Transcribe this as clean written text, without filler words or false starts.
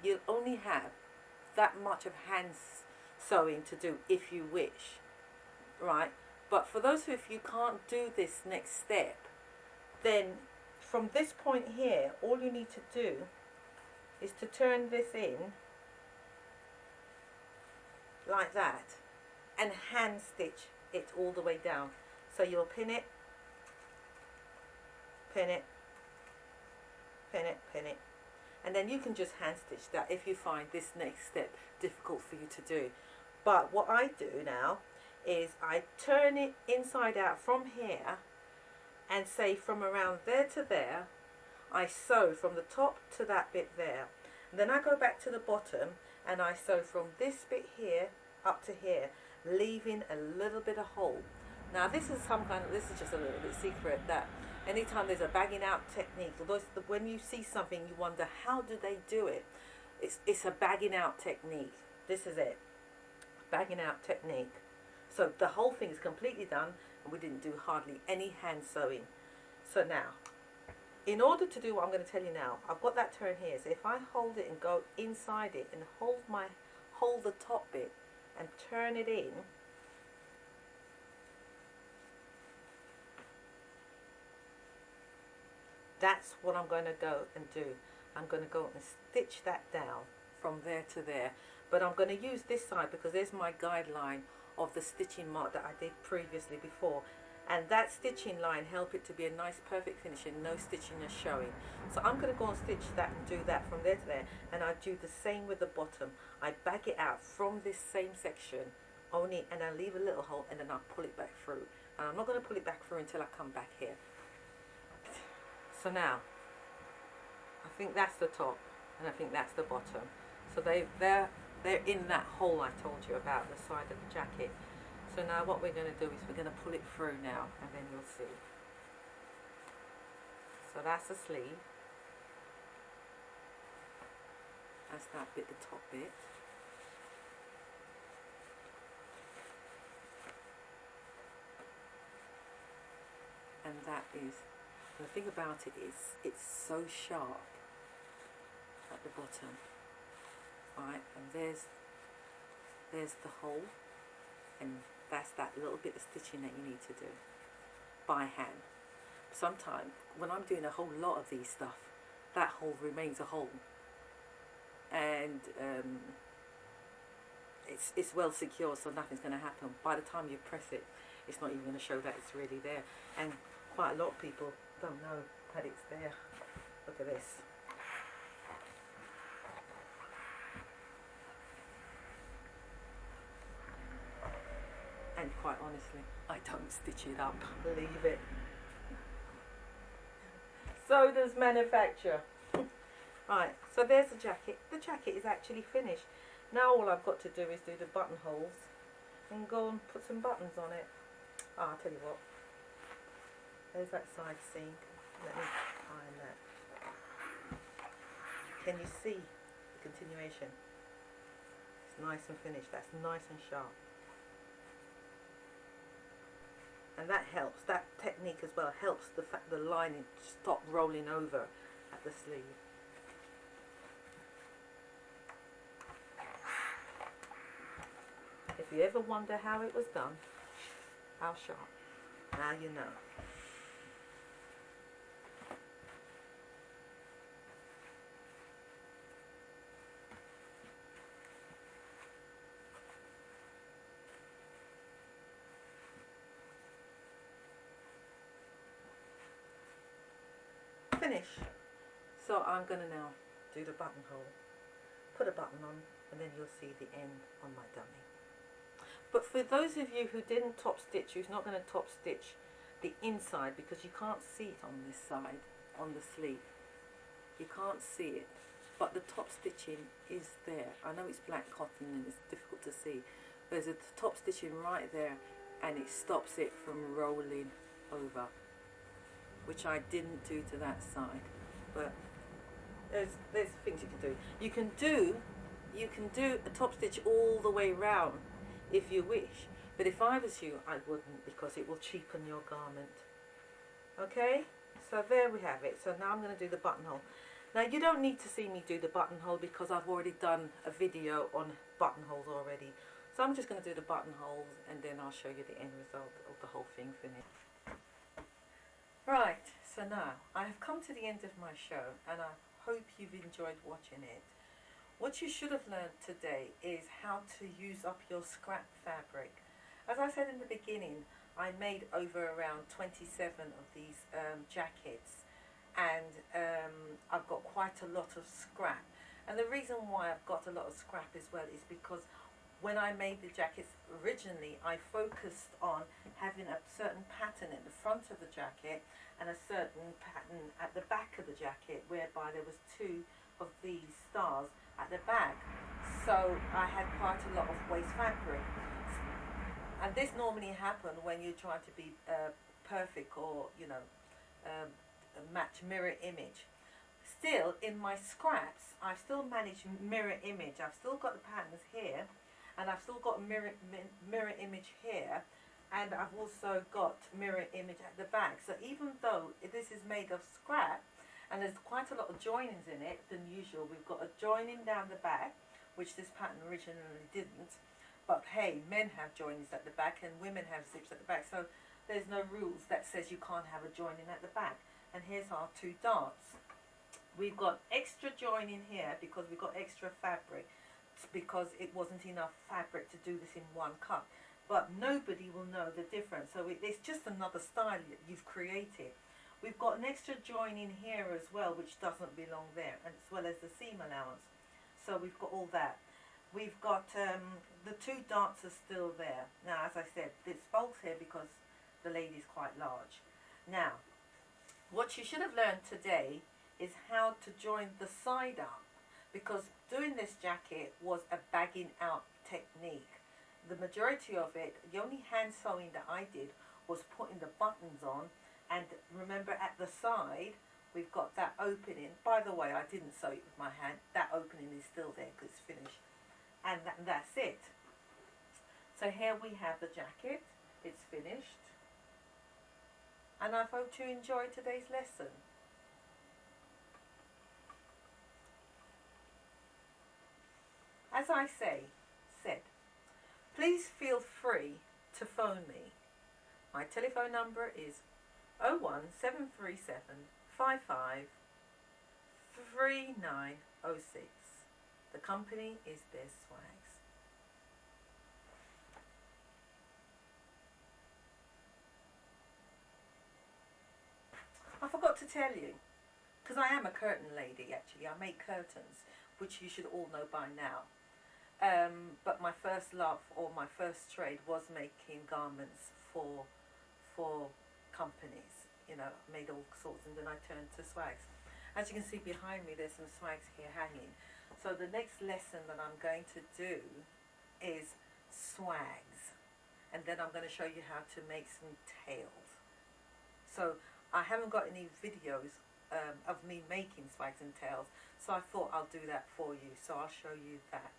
you'll only have that much of hand sewing to do if you wish, right? But for those who, if you can't do this next step, then from this point here, all you need to do is to turn this in like that and hand stitch it all the way down. So you'll pin it, pin it, pin it, pin it, and then you can just hand stitch that if you find this next step difficult for you to do. But what I do now is I turn it inside out from here, and say from around there to there, I sew from the top to that bit there. And then I go back to the bottom and I sew from this bit here up to here, leaving a little bit of hole. Now this is just a little bit secret, that anytime there's a bagging out technique, when you see something you wonder how do they do it, it's a bagging out technique. This is it, bagging out technique. So the whole thing is completely done and we didn't do hardly any hand sewing. So now, in order to do what I'm going to tell you now, I've got that turn here. So if I hold it and go inside it and hold the top bit and turn it in, that's what I'm going to go and do. I'm going to go and stitch that down from there to there. But I'm going to use this side because there's my guideline of the stitching mark that I did previously before. And that stitching line help it to be a nice perfect finish and no stitching is showing. So I'm going to go and stitch that and do that from there to there. And I do the same with the bottom. I bag it out from this same section only, and I leave a little hole and then I pull it back through. And I'm not going to pull it back through until I come back here. So now, I think that's the top and I think that's the bottom. So they're in that hole I told you about, the side of the jacket. So now what we're going to do is we're going to pull it through now, and then you'll see. So that's the sleeve. That's that bit, the top bit. And that is, the thing about it is, it's so sharp at the bottom. Right, and there's the hole, and that's that little bit of stitching that you need to do by hand. Sometimes when I'm doing a whole lot of these stuff, that hole remains a hole, and it's well secure, so nothing's going to happen. By the time you press it, it's not even going to show that it's really there, and quite a lot of people don't know that it's there. Look at this. And quite honestly, I don't stitch it up, leave it. So does manufacture. Right, so there's the jacket. The jacket is actually finished. Now all I've got to do is do the buttonholes and go and put some buttons on it. I'll tell you what. There's that side seam. Let me iron that. Can you see the continuation? It's nice and finished. That's nice and sharp. And that helps, that technique as well helps the fact the lining stop rolling over at the sleeve. If you ever wonder how it was done, how sharp, now you know. Finish. So I'm going to now do the buttonhole, put a button on, and then you'll see the end on my dummy. But for those of you who didn't top stitch, who's not going to top stitch the inside, because you can't see it on this side, on the sleeve, you can't see it, but the top stitching is there. I know it's black cotton and it's difficult to see. There's a top stitching right there, and it stops it from rolling over, which I didn't do to that side. But there's things you can do. You can do a top stitch all the way round if you wish, but if I was you, I wouldn't, because it will cheapen your garment. Okay, so there we have it. So now I'm going to do the buttonhole. Now you don't need to see me do the buttonhole because I've already done a video on buttonholes already. So I'm just going to do the buttonholes and then I'll show you the end result of the whole thing finished. Right, so now I have come to the end of my show and I hope you've enjoyed watching it. What you should have learned today is how to use up your scrap fabric. As I said in the beginning, I made over around 27 of these jackets, and I've got quite a lot of scrap. And the reason why I've got a lot of scrap as well is because when I made the jackets originally, I focused on having a certain pattern at the front of the jacket and a certain pattern at the back of the jacket, whereby there was 2 of these stars at the back. So I had quite a lot of waste fabric. And this normally happens when you're trying to be perfect or, match mirror image. Still, in my scraps, I've still managed mirror image. I've still got the patterns here, and I've still got mirror image here, and I've also got mirror image at the back. So even though this is made of scrap, and there's quite a lot of joinings in it than usual, we've got a joining down the back, which this pattern originally didn't. But hey, men have joinings at the back and women have zips at the back, so there's no rules that says you can't have a joining at the back. And here's our 2 darts. We've got extra joining here because we've got extra fabric, because it wasn't enough fabric to do this in one cut. But nobody will know the difference, so it's just another style that you've created. We've got an extra joining here as well, which doesn't belong there, as well as the seam allowance. So we've got all that. We've got the 2 darts are still there. Now, as I said, this folds here because the lady's quite large. Now, what you should have learned today is how to join the side up, because doing this jacket was a bagging out technique. The majority of it, the only hand sewing that I did was putting the buttons on, and remember at the side we've got that opening. By the way, I didn't sew it with my hand. That opening is still there because it's finished. And that's it. So here we have the jacket. It's finished. And I hope you enjoyed today's lesson. As I said, please feel free to phone me. My telephone number is 01737 55 3906. The company is Biz Swags. I forgot to tell you, because I am a curtain lady actually. I make curtains, which you should all know by now. But my first love, or my first trade, was making garments for companies. Made all sorts, and then I turned to swags. As you can see behind me, there's some swags here hanging. So the next lesson that I'm going to do is swags, and then I'm going to show you how to make some tails. So I haven't got any videos of me making swags and tails, so I thought I'll do that for you. So I'll show you that.